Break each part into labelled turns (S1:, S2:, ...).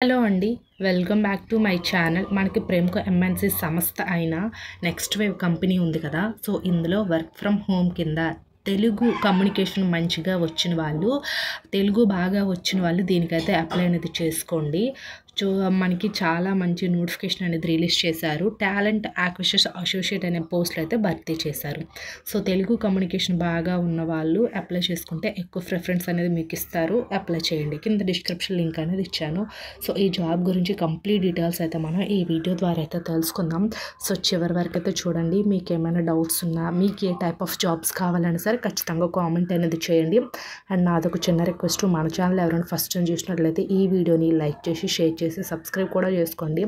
S1: Hello అండి. Welcome back to my channel. మనకి ప్రముఖ ఎంఎన్‌సి సంస్థ అయిన నెక్స్ట్ వేవ్ కంపెనీ ఉంది కదా! సో, ఇందులో వర్క్ ఫ్రమ్ హోమ్ కింద తెలుగు కమ్యూనికేషన్ మంచిగా వచ్చిన వాళ్ళు, తెలుగు బాగా వచ్చిన వాళ్ళు దీనికైతే అప్లై అనేది చేసుకోండి. మనకి చాలా మంచి నోటిఫికేషన్ అనేది రిలీజ్ చేశారు. టాలెంట్ అక్విజిషన్ అసోసియేట్ అనే పోస్టులు అయితే భర్తీ చేశారు. సో, తెలుగు కమ్యూనికేషన్ బాగా ఉన్న వాళ్ళు అప్లై చేసుకుంటే ఎక్కువ ప్రిఫరెన్స్ అనేది మీకు ఇస్తారు. అప్లై చేయండి. కింద డిస్క్రిప్షన్ లింక్ అనేది ఇచ్చాను. సో, ఈ జాబ్ గురించి కంప్లీట్ డీటెయిల్స్ అయితే మనం ఈ వీడియో ద్వారా అయితే తెలుసుకుందాం. సో, చివరి వరకు అయితే చూడండి. మీకు ఏమైనా డౌట్స్ ఉన్నా, మీకు ఏ టైప్ ఆఫ్ జాబ్స్ కావాలన్నా సరే ఖచ్చితంగా కామెంట్ అనేది చేయండి. అండ్ నాదొక చిన్న రిక్వెస్ట్, మన ఛానల్ ఎవరైనా ఫస్ట్ టైం చూసినట్లయితే ఈ వీడియోని లైక్ చేసి, షేర్ చేసి, సబ్స్క్రైబ్ కూడా చేసుకోండి.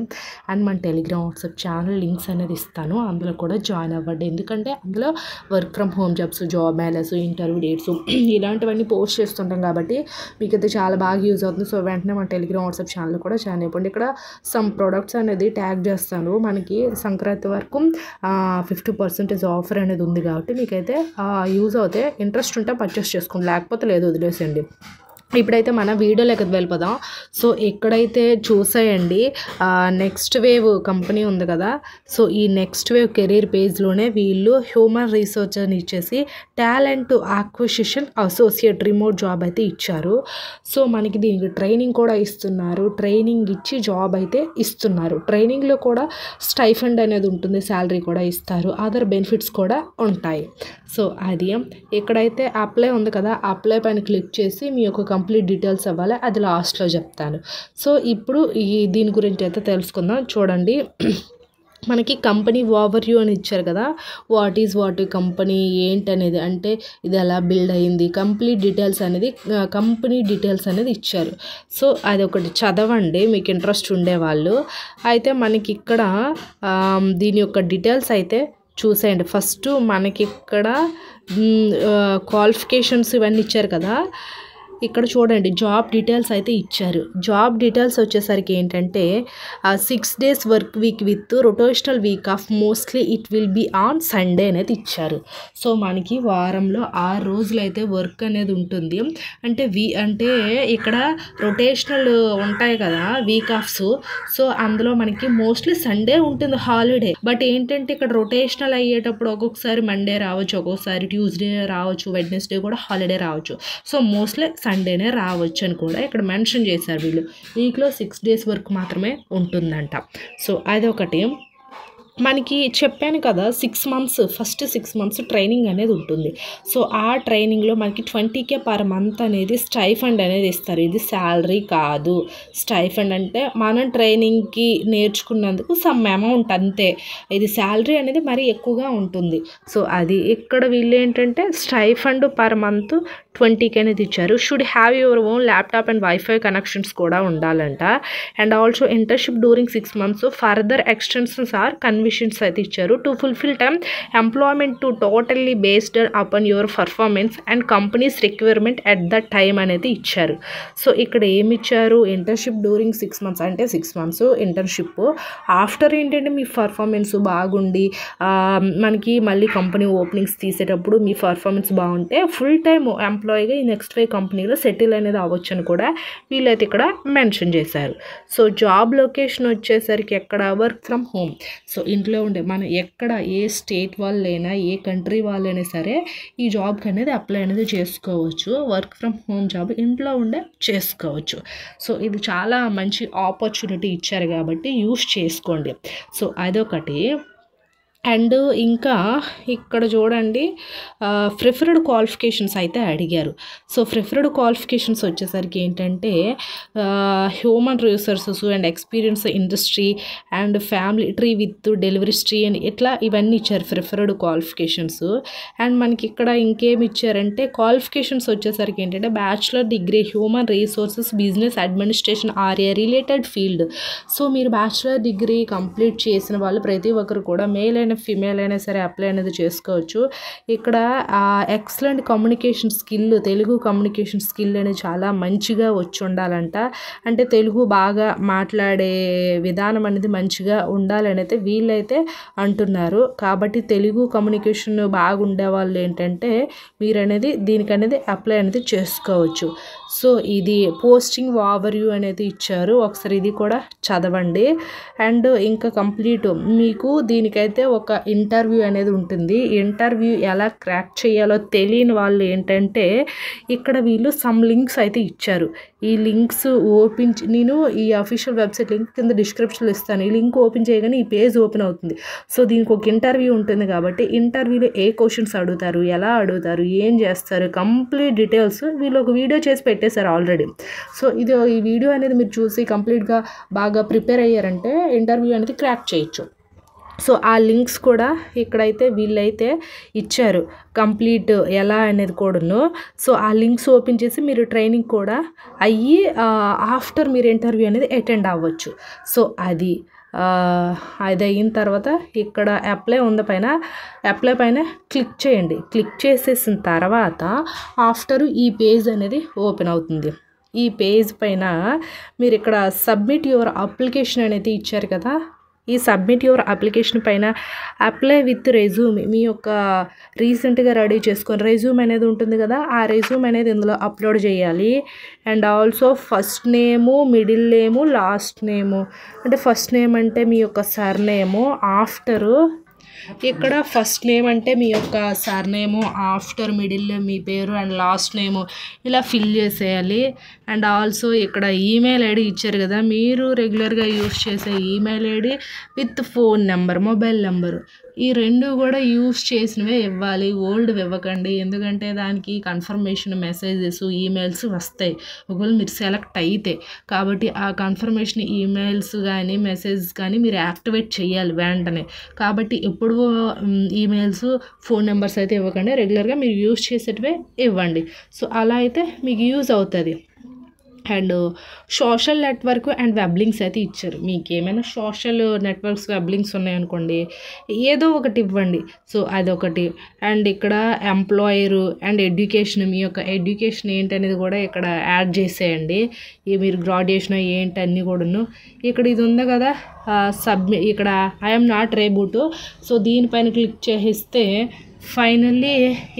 S1: అండ్ మన టెలిగ్రామ్, వాట్సాప్ ఛానల్ లింక్స్ అనేది ఇస్తాను. అందులో కూడా జాయిన్ అవ్వండి. ఎందుకంటే అందులో work from home jobs, job మేళస్, ఇంటర్వ్యూ డేట్స్ ఇలాంటివన్నీ పోస్ట్ చేస్తుంటాం కాబట్టి మీకైతే చాలా బాగా యూజ్ అవుతుంది. సో, వెంటనే మన టెలిగ్రామ్, వాట్సాప్ ఛానల్ కూడా జాయిన్ అయిపోండి. ఇక్కడ సమ్ ప్రొడక్ట్స్ అనేది ట్యాగ్ చేస్తాను. మనకి సంక్రాంతి వరకు 50% ఆఫర్ అనేది ఉంది కాబట్టి మీకైతే యూజ్ అవుతే ఇంట్రెస్ట్ ఉంటే పర్చేస్ చేసుకోండి, లేకపోతే లేదు వదిలేసేయండి. ఇప్పుడైతే మన వీడియోలోకి వెళ్ళిపోదాం. సో, ఎక్కడైతే చూసేయండి నెక్స్ట్ వేవ్ కంపెనీ ఉంది కదా! సో, ఈ నెక్స్ట్ వేవ్ కెరీర్ పేజ్లోనే వీళ్ళు హ్యూమన్ రీసోర్స్ అని ఇచ్చేసి talent acquisition associate remote job అయితే ఇచ్చారు. సో, మనకి దీనికి ట్రైనింగ్ కూడా ఇస్తున్నారు. ట్రైనింగ్ ఇచ్చి జాబ్ అయితే ఇస్తున్నారు. ట్రైనింగ్లో కూడా స్టైఫండ్ అనేది ఉంటుంది, శాలరీ కూడా ఇస్తారు, అదర్ బెనిఫిట్స్ కూడా ఉంటాయి. సో, అది ఇక్కడైతే అప్లై ఉంది కదా, అప్లై పైన క్లిక్ చేసి మీ యొక్క కంప్లీట్ డీటెయిల్స్ ఇవ్వాలి. అది లాస్ట్లో చెప్తాను. సో, ఇప్పుడు దీని గురించి అయితే తెలుసుకుందాం. చూడండి, మనకి కంపెనీ ఓవర్వ్యూ అని ఇచ్చారు కదా, వాట్ కంపెనీ ఏంటనేది, అంటే ఇది ఎలా బిల్డ్ అయ్యింది, కంప్లీట్ డీటెయిల్స్ అనేది కంపెనీ డీటెయిల్స్ అనేది ఇచ్చారు. సో, అది ఒకటి చదవండి మీకు ఇంట్రెస్ట్ ఉండేవాళ్ళు. అయితే మనకి ఇక్కడ దీని యొక్క డీటెయిల్స్ అయితే చూసేయండి. ఫస్ట్ మనకి ఇక్కడ క్వాలిఫికేషన్స్ ఇవన్నీ ఇచ్చారు కదా, ఇక్కడ చూడండి జాబ్ డీటెయిల్స్ అయితే ఇచ్చారు. జాబ్ డీటెయిల్స్ వచ్చేసరికి ఏంటంటే 6 days work week with rotational week off mostly it will be on Sunday అనేది ఇచ్చారు. సో, మనకి వారంలో 6 రోజులు అయితే వర్క్ అనేది ఉంటుంది. అంటే ఇక్కడ రొటేషనల్ ఉంటాయి కదా వీక్ ఆఫ్స్. సో, అందులో మనకి మోస్ట్లీ సండే ఉంటుంది హాలిడే. బట్ ఏంటంటే ఇక్కడ రొటేషనల్ అయ్యేటప్పుడు ఒక్కొక్కసారి మండే రావచ్చు, ఒక్కొక్కసారి ట్యూస్డే రావచ్చు, వెడ్నెస్డే కూడా హాలిడే రావచ్చు. సో, మోస్ట్లీ సండేనే రావచ్చు అని కూడా ఇక్కడ మెన్షన్ చేశారు. వీళ్ళు వీక్లో 6 days వర్క్ మాత్రమే ఉంటుందంట. సో, అదొకటి. మనకి చెప్పాను కదా 6 months, ఫస్ట్ 6 months ట్రైనింగ్ అనేది ఉంటుంది. సో, ఆ ట్రైనింగ్లో మనకి 20K పర్ మంత్ అనేది స్టైఫండ్ అనేది ఇస్తారు. ఇది శాలరీ కాదు. స్టైఫండ్ అంటే మనం ట్రైనింగ్కి నేర్చుకున్నందుకు సమ్ అమౌంట్ అంతే. ఇది శాలరీ అనేది మరీ ఎక్కువగా ఉంటుంది. సో, అది ఇక్కడ వీళ్ళు ఏంటంటే స్టైఫండ్ పర్ మంత్ 20K అనేది ఇచ్చారు. Should have your own laptop and wifi connections కూడా ఉండాలంట. And also internship during 6 months, further extensions or conversions అయితే ఇచ్చారు. To fulfil time employment to totally based upon your performance and companies requirement at the time అనేది ఇచ్చారు. So, ఇక్కడ ఏమి ఇచ్చారు, internship during 6 months అంటే 6 months ఇంటర్న్షిప్. ఆఫ్టర్ ఏంటంటే మీ performance బాగుండి మనకి మళ్ళీ కంపెనీ ఓపెనింగ్స్ తీసేటప్పుడు మీ పర్ఫార్మెన్స్ బాగుంటే ఫుల్ టైమ్ ఎంప్లాయీగా ఈ నెక్స్ట్ వే కంపెనీలో సెటిల్ అనేది అవ్వచ్చు అని కూడా వీళ్ళైతే ఇక్కడ మెన్షన్ చేశారు. సో, జాబ్ లొకేషన్ వచ్చేసరికి ఎక్కడ, వర్క్ ఫ్రమ్ హోమ్. సో, ఇంట్లో ఉండే మనం ఎక్కడ ఏ స్టేట్ వాళ్ళైనా ఏ కంట్రీ వాళ్ళైనా సరే ఈ జాబ్కి అనేది అప్లై అనేది చేసుకోవచ్చు. వర్క్ ఫ్రమ్ హోమ్ జాబ్ ఇంట్లో ఉండే చేసుకోవచ్చు. సో, ఇది చాలా మంచి ఆపర్చునిటీ ఇచ్చారు కాబట్టి యూస్ చేసుకోండి. సో, అదొకటి. అండ్ ఇంకా ఇక్కడ చూడండి ప్రిఫర్డ్ క్వాలిఫికేషన్స్ అయితే అడిగారు. సో, ప్రిఫర్డ్ క్వాలిఫికేషన్స్ వచ్చేసరికి ఏంటంటే human resources and experience industry and family tree with delivery tree అని ఇట్లా ఇవన్నీ ఇచ్చారు ప్రిఫర్డ్ క్వాలిఫికేషన్స్. అండ్ మనకి ఇక్కడ ఇంకేమి ఇచ్చారంటే క్వాలిఫికేషన్స్ వచ్చేసరికి ఏంటంటే bachelor degree human resources business administration or a related field. So, మీరు బ్యాచిలర్ డిగ్రీ కంప్లీట్ చేసిన వాళ్ళు ప్రతి ఒక్కరు కూడా మేల్ అండ్ అయినా ఫిమేల్ అయినా సరే అప్లై అనేది చేసుకోవచ్చు. ఇక్కడ excellent communication skill, Telugu communication skill అనేది చాలా మంచిగా వచ్చి ఉండాలంట. అంటే తెలుగు బాగా మాట్లాడే విధానం అనేది మంచిగా ఉండాలని అయితే వీళ్ళైతే అంటున్నారు. కాబట్టి తెలుగు కమ్యూనికేషన్ బాగుండే వాళ్ళు ఏంటంటే మీరనేది దీనికనేది అప్లై అనేది చేసుకోవచ్చు. సో ఇది పోస్టింగ్ ఓవర్వ్యూ అనేది ఇచ్చారు, ఒకసారి ఇది కూడా చదవండి. అండ్ ఇంకా కంప్లీట్ మీకు దీనికైతే ఒక ఇంటర్వ్యూ అనేది ఉంటుంది. ఇంటర్వ్యూ ఎలా క్రాక్ చేయాలో తెలియని వాళ్ళు ఏంటంటే ఇక్కడ వీళ్ళు సమ్ లింక్స్ అయితే ఇచ్చారు. ఈ లింక్స్ ఓపెన్ నేను ఈ అఫీషియల్ వెబ్సైట్ లింక్ కింద డిస్క్రిప్షన్లో ఇస్తాను. ఈ లింక్ ఓపెన్ చేయగానే ఈ పేజ్ ఓపెన్ అవుతుంది. సో దీనికి ఒక ఇంటర్వ్యూ ఉంటుంది కాబట్టి ఇంటర్వ్యూలో ఏ క్వశ్చన్స్ అడుగుతారు, ఎలా అడుగుతారు, ఏం చేస్తారు, కంప్లీట్ డీటెయిల్స్ వీళ్ళు ఒక వీడియో చేసి పెట్టేశారు ఆల్రెడీ. సో ఈ వీడియో అనేది మీరు చూసి కంప్లీట్గా బాగా ప్రిపేర్ అయ్యారంటే ఇంటర్వ్యూ అనేది క్రాక్ చేయొచ్చు. సో ఆ లింక్స్ కూడా ఇక్కడైతే వీళ్ళైతే ఇచ్చారు కంప్లీట్ ఎలా అనేది కూడాను. సో ఆ లింక్స్ ఓపెన్ చేసి మీరు ట్రైనింగ్ కూడా అయ్యి ఆఫ్టర్ మీరు ఇంటర్వ్యూ అనేది అటెండ్ అవ్వచ్చు. సో అది అయిన తర్వాత ఇక్కడ అప్లై ఉంది పైన, అప్లై పైన క్లిక్ చేయండి. క్లిక్ చేసేసిన తర్వాత ఆఫ్టర్ ఈ పేజ్ అనేది ఓపెన్ అవుతుంది. ఈ పేజ్ పైన మీరు ఇక్కడ సబ్మిట్ యువర్ అప్లికేషన్ అనేది ఇచ్చారు కదా, ఈ సబ్మిట్ యువర్ అప్లికేషన్ పైన అప్లై విత్ రెజ్యూమ్, మీ యొక్క రీసెంట్గా రెడీ చేసుకొని రెజ్యూమ్ అనేది ఉంటుంది కదా, ఆ రెజ్యూమ్ అనేది ఇందులో అప్లోడ్ చేయాలి. And also first name, middle name, last నేము. అంటే ఫస్ట్ నేమ్ అంటే మీ యొక్క సర్నేము, ఆఫ్టరు ఇక్కడ ఫస్ట్ నేమ్ అంటే మీ యొక్క సర్నేము, ఆఫ్టర్ మిడిల్ మీ పేరు అండ్ లాస్ట్ నేము ఇలా ఫిల్ చేసేయాలి. అండ్ ఆల్సో ఇక్కడ ఈమెయిల్ ఐడి ఇచ్చారు కదా, మీరు రెగ్యులర్గా యూస్ చేసే email ID with phone number, mobile number, ఈ రెండు కూడా యూస్ చేసినవే ఇవ్వాలి, ఓల్డ్ ఇవ్వకండి. ఎందుకంటే దానికి కన్ఫర్మేషన్ మెసేజెస్, ఈమెయిల్స్ వస్తాయి ఒకవేళ మీరు సెలెక్ట్ అయితే. కాబట్టి ఆ కన్ఫర్మేషన్ ఈమెయిల్స్ కానీ మెసేజెస్ కానీ మీరు యాక్టివేట్ చేయాలి వెంటనే. కాబట్టి ఎప్పుడు ఈమెయిల్స్, ఫోన్ నెంబర్స్ అయితే ఇవ్వకండి, రెగ్యులర్గా మీరు యూస్ చేసేటివే ఇవ్వండి. సో అలా అయితే మీకు యూజ్ అవుతుంది. And social network and web links అయితే ఇచ్చారు. మీకు ఏమైనా సోషల్ నెట్వర్క్స్, వెబ్ లింక్స్ ఉన్నాయనుకోండి, ఏదో ఒకటి ఇవ్వండి. సో అదొకటి. అండ్ ఇక్కడ ఎంప్లాయరు అండ్ ఎడ్యుకేషన్, మీ యొక్క ఎడ్యుకేషన్ ఏంటనేది కూడా ఇక్కడ యాడ్ చేసేయండి. మీరు గ్రాడ్యుయేషన్ ఏంటి అన్నీ కూడాను. ఇక్కడ ఇది ఉంది కదా సబ్మిట్, ఇక్కడ ఐఎమ్ నాట్ రేబుట్. సో దీనిపైన క్లిక్ చేస్తే ఫైనల్లీ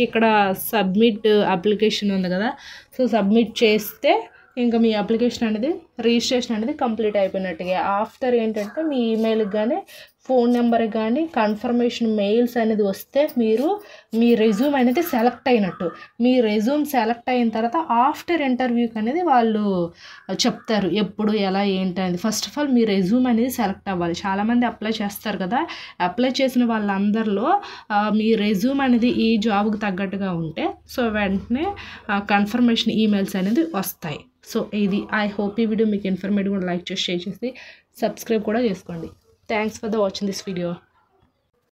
S1: ఇక్కడ సబ్మిట్ అప్లికేషన్ ఉంది కదా, సో సబ్మిట్ చేస్తే ఇంకా మీ అప్లికేషన్ అనేది రిజిస్ట్రేషన్ అనేది కంప్లీట్ అయిపోయినట్టుగా. ఆఫ్టర్ ఏంటంటే మీ ఈమెయిల్కి కానీ ఫోన్ నెంబర్కి కానీ కన్ఫర్మేషన్ మెయిల్స్ అనేది వస్తే మీరు మీ రెజ్యూమ్ అనేది సెలెక్ట్ అయినట్టు. మీ రెజ్యూమ్ సెలెక్ట్ అయిన తర్వాత ఆఫ్టర్ ఇంటర్వ్యూకి అనేది వాళ్ళు చెప్తారు ఎప్పుడు ఎలా ఏంటి అనేది. First of all me resume అనేది సెలెక్ట్ అవ్వాలి. చాలామంది అప్లై చేస్తారు కదా, అప్లై చేసిన వాళ్ళందరిలో మీ రెజ్యూమ్ అనేది ఈ జాబ్కి తగ్గట్టుగా ఉంటే సో వెంటనే కన్ఫర్మేషన్ ఈమెయిల్స్ అనేది వస్తాయి. సో ఇది ఐ హోప్ ఈ వీడియో మీకు ఇన్ఫర్మేటివ్ కూడా లైక్ చేసి షేర్ చేసి సబ్స్క్రైబ్ కూడా చేసుకోండి. Thanks for the watching this video.